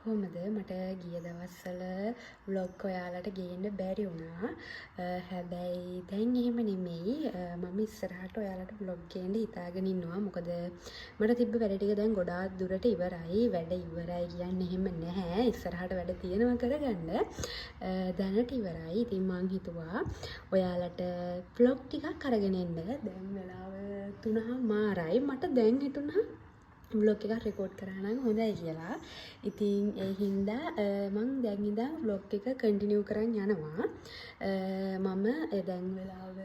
කොහොමද මට ගිය දවස්වල vlog ඔයාලට ගේන්න බැරි වුණා. හැබැයි දැන් එහෙම නෙමෙයි. මම ඉස්සරහට ඔයාලට vlog ගේන්න හිතාගෙන ඉන්නවා. මොකද මට තිබ්බ වැඩ ටික දැන් ගොඩාක් දුරට ඉවරයි. වැඩ ඉවරයි කියන්නේ එහෙම නැහැ. ඉස්සරහට වැඩ තියෙනවා කරගන්න. දැනට ඉවරයි. ඉතින් මං හිතුවා ඔයාලට vlog ටිකක් අරගෙන එන්න. දැන් වෙලාව 3:00 මට දැන් හිතුණා vlog එකක් රෙකෝඩ් කරා නම් හොඳයි කියලා. ඉතින් ඒ හින්දා මම දැන් ඉඳන් vlog එක කන්ටිනියු කරන් යනවා. මම දැන් වෙලාව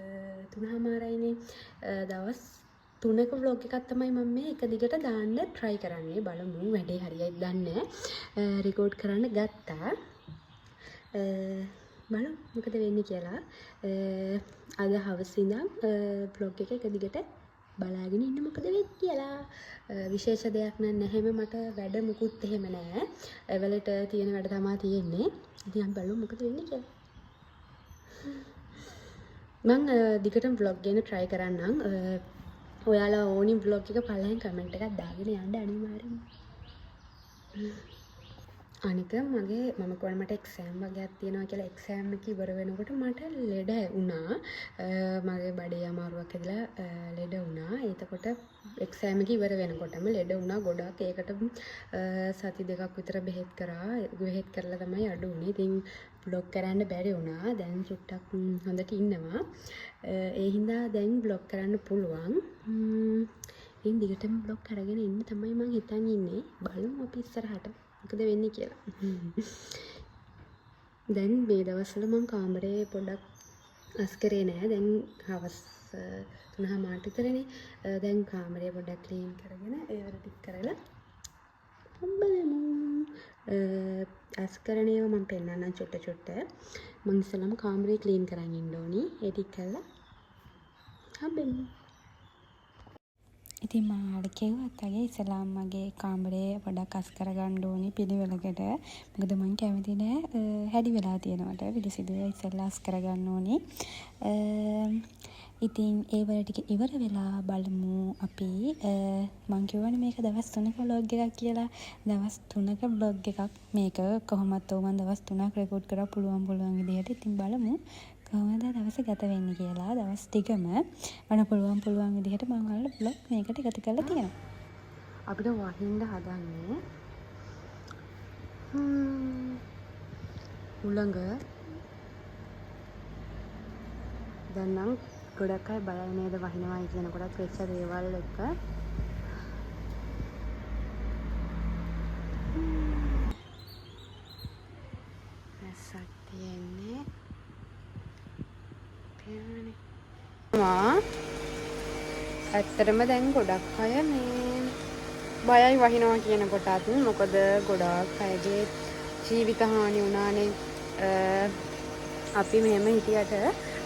3:00යිනේ. දවස් 3ක vlog එකක් තමයි මම මේ එක දිගට දාන්න try කරන්නේ. බලමු වැඩේ හරියයිද දන්නේ නැහැ. රෙකෝඩ් කරන්න ගත්තා. බලමු මොකද වෙන්නේ කියලා. අද හවස ඉඳන් vlog එක දිගට බලාගෙන ඉන්න මොකද වෙන්නේ කියලා. විශේෂ දෙයක් නැහැම මට වැඩ මුකුත් එහෙම නැහැ. එවලට තියෙන වැඩ තමයි තියෙන්නේ. ඉතින් අපි බලමු මොකද වෙන්නේ කියලා. මම දිගටම vlog ගේන්න try කරන්නම්. ඔයාලා ඕනි vlog එක පළවෙනි කමෙන්ට් එකක් දාගෙන යන්න අනිවාර්යෙන්ම. අනික මම කොහොම මට එක්සෑම් වගේක් තියෙනවා කියලා එක්සෑම් එක ඉවර වෙනකොට මට ලෙඩ වුණා. මගේ බඩේ අමාරුවක් ඇදලා ලෙඩ වුණා. එතකොට එක්සෑම් එක ඉවර වෙනකොටම ලෙඩ වුණා ගොඩක්. ඒකට සති දෙකක් විතර බෙහෙත් කරා. බෙහෙත් කරලා තමයි අඩු වුණේ. ඉතින් vlog කරන්න බැරි වුණා. දැන් චුට්ටක් හොඳට ඉන්නවා. ඒ හින්දා දැන් vlog කරන්න පුළුවන්. ඉතින් දිගටම vlog කරගෙන ඉන්න තමයි මම හිතන් ඉන්නේ. බලමු අපි ඉස්සරහට මොකද වෙන්නේ කියලා. දැන් මේ දවස්වල මම කාමරේ පොඩ්ඩක් අස් කරේ නෑ. දැන් හවස් 3:00 විතරනේ. දැන් කාමරේ පොඩ්ඩක් ක්ලීන් කරගෙන ඒවල ටික කරලා බලමු. අස් කරන ඒවා මම පෙන්නන්නම් චොට්ට. මම ඉස්සෙල්ලාම කාමරේ ක්ලීන් කරන් ඉන්න ඕනි. ඒ ටික කරලා හම්බෙමු. ඉතින් මම කිව්වත් වගේ ඉස්සලාම් මගේ කාමරේ පොඩක් අස් කරගන්න ඕනේ පිළිවෙලකට. මොකද මම කැමති නෑ හැදි වෙලා තියෙනවට පිළිසිදු ඉස්සලා අස් කරගන්න ඕනේ. ඉතින් ඒ වල ටික ඉවර වෙලා බලමු අපි. මම කියවනේ මේක දවස් 3ක vlog එකක් කියලා. දවස් 3ක vlog එකක් මේක. කොහොමත් මම දවස් 3ක් රෙකෝඩ් කරලා පුළුවන් විදිහට. ඉතින් බලමු කොහොමද දවස ගත වෙන්නේ කියලා. දවස් ටිකම මම පුළුවන් විදිහට මම ඔයාලට vlog මේකට එකතු කරලා තියෙනවා. අපිට වහින්න හදන්නේ උලංග. දැන් නම් ගොඩක් අය බලයි නේද වහිනවයි කියනකොටත් වෙච්ච දේවල් එක. නැසක් තියෙන්නේ ඇත්තටම දැන් ගොඩක් අය මේ බයයි වහිනවා කියන කොටත්. මොකද ගොඩක් අයගේ ජීවිත හානි වුණානේ. අපි මෙහෙම හිටියට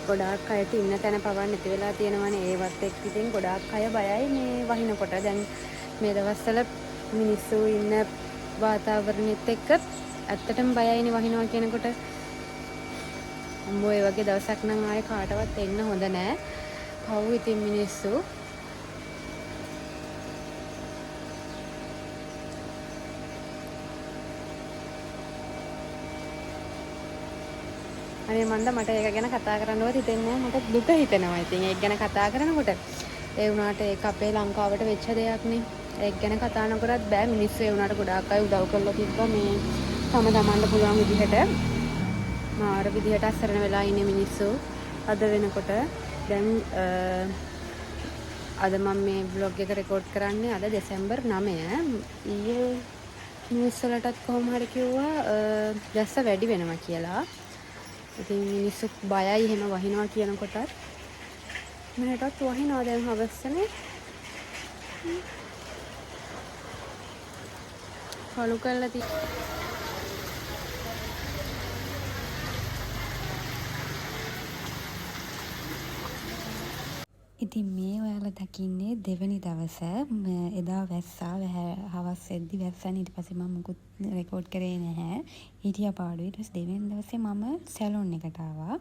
ගොඩක් අයට ඉන්න තැන පවන් නැති වෙලා තියෙනවනේ. ඒවත් එක්ක ඉතින් ගොඩක් අය බයයි මේ වහිනකොට. දැන් මේ දවස්වල මිනිස්සු ඉන්න වාතාවරණෙත් එක්ක ඇත්තටම බයයිනේ වහිනවා කියනකොට. අම්මෝ ඒ වගේ දවසක් නම් ආයේ කාටවත් එන්න හොඳ නෑ. පව් ඉතින් මිනිස්සු. අනේ මට ඒක ගැන කතා කරන්නවත් හිතෙන්නේ නෑ. මට දුක හිතෙනවා. ඉතින් ඒක ගැන කතා කරනකොට ඒ වුණාට ඒක අපේ ලංකාවට වෙච්ච දෙයක් නේ. ඒක ගැන කතා නොකරත් බෑ. මිනිස්සු ඒ වුණාට ගොඩාක් අය උදව් කරලා තිබ්බා මේ තමන්ට පුළුවන් විදිහට. මාර විදිහට අසරණ වෙලා ඉන්නේ මිනිස්සු අද වෙනකොට. දැන් අද මම මේ vlog එක රෙකෝඩ් කරන්නේ අද දෙසැම්බර් 9. ඊයේ නිවුස් වලටත් කොහොම හරි කිව්වා දැස්ස වැඩි වෙනවා කියලා. ඉතින් මිනිස්සු බයයි එහෙම වහිනවා කියනකොටත්. මටත් වහිනවා දැන් හවස්සනේ. කලු කරලා ඉතින් මේ ඔයාලා දකින්නේ දෙවනි දවස එදා වැස්සා හවස් වෙද්දි වැස්සන් ඊට පස්සේ මම මුකුත් රෙකෝඩ් කරේ නැහැ. හිටියා පාඩුවේ. ඊට පස්සේ දෙවෙනි දවසේ මම සැලොන් එකට ආවා.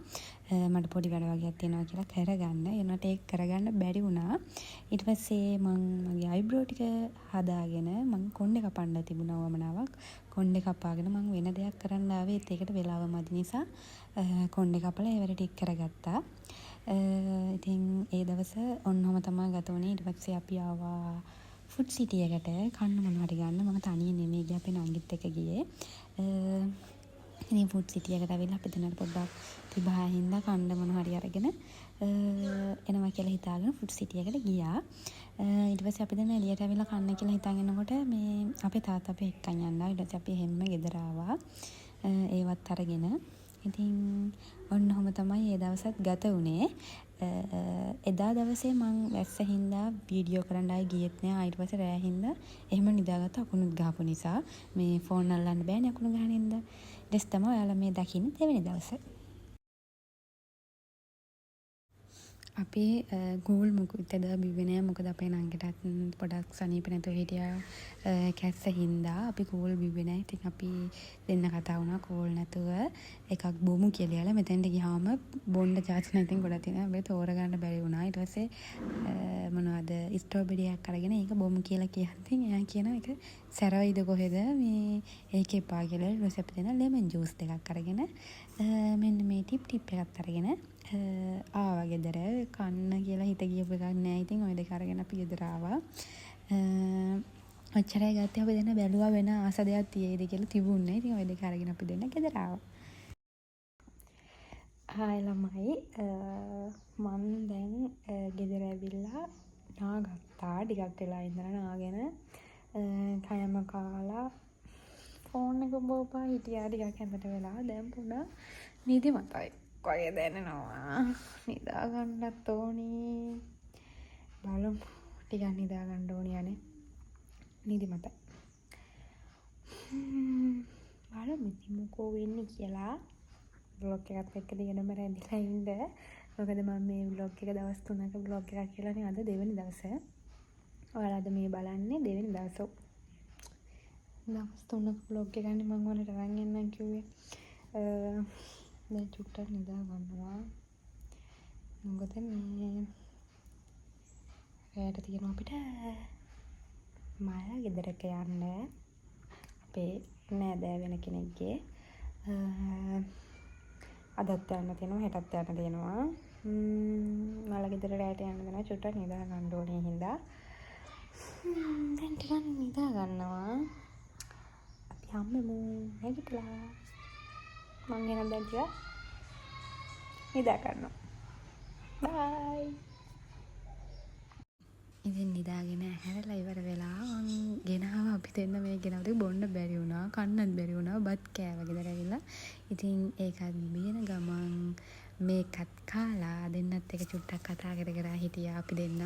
මට පොඩි වැඩ වගේක් තියෙනවා කියලා කරගන්න. ඒනට ඒක කරගන්න බැරි වුණා. ඊට පස්සේ මම මගේ අයිබ්‍රෝ ටික හදාගෙන මම කොණ්ඩේ කපන්න තිබුණා වමනාවක්. කොණ්ඩේ කපාගෙන මම වෙන දෙයක් කරන්න ආවේ ඒකට වෙලාව මදි නිසා කොණ්ඩේ කපලා ඒ වැඩ ටික කරගත්තා. ඉතින් ඒ දවස ඔන්නෝම තමා ගත වුණේ. ඊට පස්සේ අපි ආවා ෆුඩ් සිටි එකට කන්න මොනවා හරි ගන්න. මම තනියෙන් නෙමෙයි ගියේ අපේ නංගිත් එක්ක ගියේ. ඉතින් ෆුඩ් සිටි එකට ආවිල්ලා අපි දෙන්නට පොඩ්ඩක් තිබහා හින්දා කන්න මොනවා හරි අරගෙන එනවා කියලා හිතාගෙන ෆුඩ් සිටි එකට ගියා. ඊට පස්සේ අපි දෙන්න එළියට ආවිල්ලා කන්න කියලා හිතාගෙන ඉන්නකොට මේ අපේ තාත්තා අපි එක්කන් යනවා. ඊට පස්සේ අපි හැමම ගෙදර ආවා. ඒවත් අරගෙන ඉතින් ඔන්නෝම තමයි ඒ දවසත් ගත වුණේ. එදා දවසේ මං වැස්ස හින්දා වීඩියෝ කරන්න ආයි ගියෙත් නෑ. ඊට පස්සේ රෑ හින්දා එහෙම නිදාගත්ත අකුණුත් ගහපු නිසා මේ ෆෝන් අල්ලන්න බෑනේ අකුණු ගහන හින්දා. ඊට තමයි ඔයාලා මේ දකින්නේ දෙවෙනි දවසේ. අපි ගූල් මුකුත් එදා බිව්වේ නෑ. මොකද අපේ නංගිටත් පොඩක් සනීප නැතුව හිටියා කැස්ස හින්දා අපි කෝල් බිව්වේ නෑ. ඉතින් අපි දෙන්න කතා වුණා කෝල් නැතුව එකක් බොමු කියලා. මෙතෙන්ට ගියාම බොන්න ජාති නැතින් ගොඩක් තියෙනවා. අපි තෝරගන්න බැරි වුණා. ඊට පස්සේ මොනවද ස්ට්‍රෝබෙරි එකක් අරගෙන ඒක බොමු කියලා කියද්දි එයා කියනවා ඒක සැරයිද කොහෙද මේ ඒක එපා කියලා. ඊට පස්සේ අපි දෙන ලෙමන් ජූස් දෙකක් අරගෙන මෙන්න මේ ටිප් එකක් අරගෙන ආවා ගෙදර. කන්න කියලා හිත ගියපු එකක් නෑ. ඉතින් ওই දෙක අරගෙන අපි ගෙදර ආවා. ඔච්චරයි ගත්තේ. අපි දෙන්න බැලුවා වෙන ආස දෙයක් තියෙයිද කියලා තිබුණේ. ඉතින් ওই දෙක අරගෙන අපි දෙන්න ගෙදර ආවා. හායි ළමයි. මම දැන් ගෙදර ඇවිල්ලා නාගත්තා. ටිකක් වෙලා ඉඳලා නාගෙන කයම කාලා ෆෝන් එක බෝපා හිටියා ටිකක් හැමත වෙලා. දැන් පුණා නිදිමතයි. කොය දැනෙනවා. නිදා ගන්නත් ඕනි. බලමු ටිකක් නිදා ගන්න ඕනි යන්නේ. නිදිමතයි. බලමු ඉතින් මොකෝ වෙන්නේ කියලා. බ්ලොග් එකත් එක්ක දිගටම රැඳිලා ඉන්න. මොකද මම මේ බ්ලොග් එක දවස් 3ක බ්ලොග් එකක් කියලානේ අද දෙවෙනි දවසේ. ඔයාලා අද මේ බලන්නේ දෙවෙනි දවසේ. දවස් 3ක බ්ලොග් එකනේ මම ඔයාලට අරන් යන්නම් කිව්වේ. දැන් චුට්ටක් නිදා ගන්නවා. මොකද මේ රැයට තියෙනවා අපිට මාලා ගෙදරක යන්න. අපේ නෑදෑ වෙන කෙනෙක්ගේ අදත් යන්න තියෙනවා හෙටත් යන්න තියෙනවා. මාලා ගෙදර රැයට යන්න දෙනවා. චුට්ටක් නිදා ගන්න ඕනේ හින්දා දැන් ටිකක් නිදා ගන්නවා. අපි යම්මු නැගිටලා. මං එනම් දැන් ටිකක් නිදා ගන්නවා. බයි. ඉතින් නිදාගෙන ඇහැරලා ඉවර වෙලා මං ගෙනාව අපි දෙන්න මේ ගෙනාවද බොන්න බැරි වුණා. කන්නත් බැරි වුණා. බත් කෑවා ගෙදර ඇවිල්ලා. ඉතින් ඒකත් බියන ගමන් මේකත් කාලා දෙන්නත් එක චුට්ටක් කතා කර හිටියා අපි දෙන්න.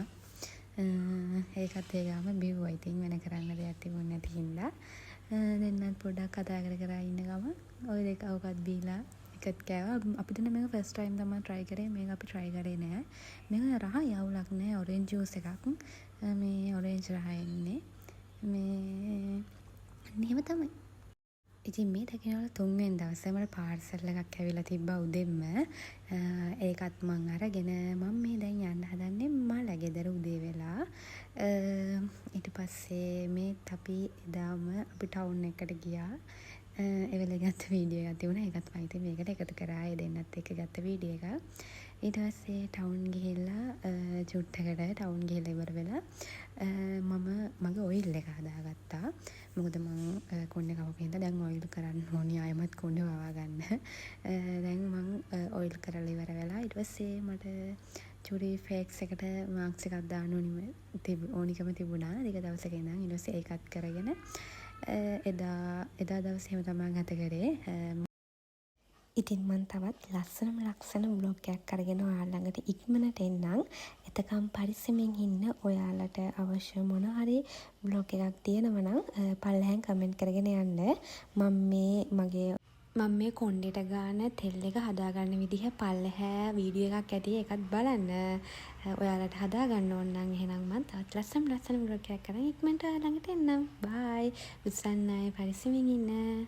ඒකත් ඒ ගාම බිව්වා. ඉතින් වෙන කරන්න දෙයක් තිබුණ නැති හින්දා දෙන්නත් පොඩ්ඩක් කතා කර ඉන්න ගම ওই දෙක අවකත් බීලා එකත් කෑවා. අපි දෙන්න මේක ෆස්ට් ටයිම් තමයි try කරේ. මේක අපි try කරේ නෑ. මේක රහ යවුලක් නෑ. ඔරෙන්ජ් ජූස් එකක්. මේ ඔරෙන්ජ් රහ එන්නේ. මේ නියම තමයි. ඉතින් මේ දකිනවල තුන්වෙනි දවසේ මට පාර්සල් එකක් ඇවිල්ලා තිබ්බා උදෙන්ම. ඒකත් මං අරගෙන මම මේ දැන් යන්න හදන්නේ මාලා ගෙදර උදේ වෙලා. ඊට පස්සේ මේත් අපි එදාම අපි ටවුන් එකට ගියා. ඒ වෙලේ ගත්ත වීඩියෝ එකක් තිබුණා. ඒකත් මම ඉතින් මේකට එකතු කරා. ඒ දෙන්නත් එක්ක ගත්ත වීඩියෝ එක. ඊට පස්සේ ටවුන් ගිහිල්ලා චුට්ටකට ටවුන් ගිහිල්ලා ඉවර වෙලා මම මගේ ඔයිල් එක හදාගත්තා. මොකද මම කොණ්ඩේ කවපු හින්දා දැන් ඔයිල් කරන්න ඕනි. ආයෙමත් කොණ්ඩේ වවා ගන්න. දැන් මම ඔයිල් කරලා ඉවර වෙලා ඊට පස්සේ මට චුරි ෆේක්ස් එකට මාක්ස් එකක් දාන්න ඕනිකම තිබුණා. ටික දවසක ඉඳන් ඊට පස්සේ ඒකත් කරගෙන එදා දවසේම තමයි ගත කරේ. ඉතින් මම තවත් ලස්සන බ්ලොග් එකක් අරගෙන ඔයාලා ළඟට ඉක්මනට එන්නම්. එතකම් පරිස්සමෙන් ඉන්න. ඔයාලට අවශ්‍ය මොන හරි බ්ලොග් එකක් තියෙනවා නම් පල්ලෙහාන් කමෙන්ට් කරගෙන යන්න. මම මේ මම මේ කොණ්ඩෙට ගාන තෙල් එක හදාගන්න විදිහ පල්ලෙහා වීඩියෝ එකක් ඇති ඒකත් බලන්න. ඔයාලට හදාගන්න ඕන නම් එහෙනම් මම තවත් ලස්සන ව්ලොග් එකක් කරන් ඉක්මනට ළඟට එන්නම්. බයි. උස්සන්නයි පරිස්සමින් ඉන්න.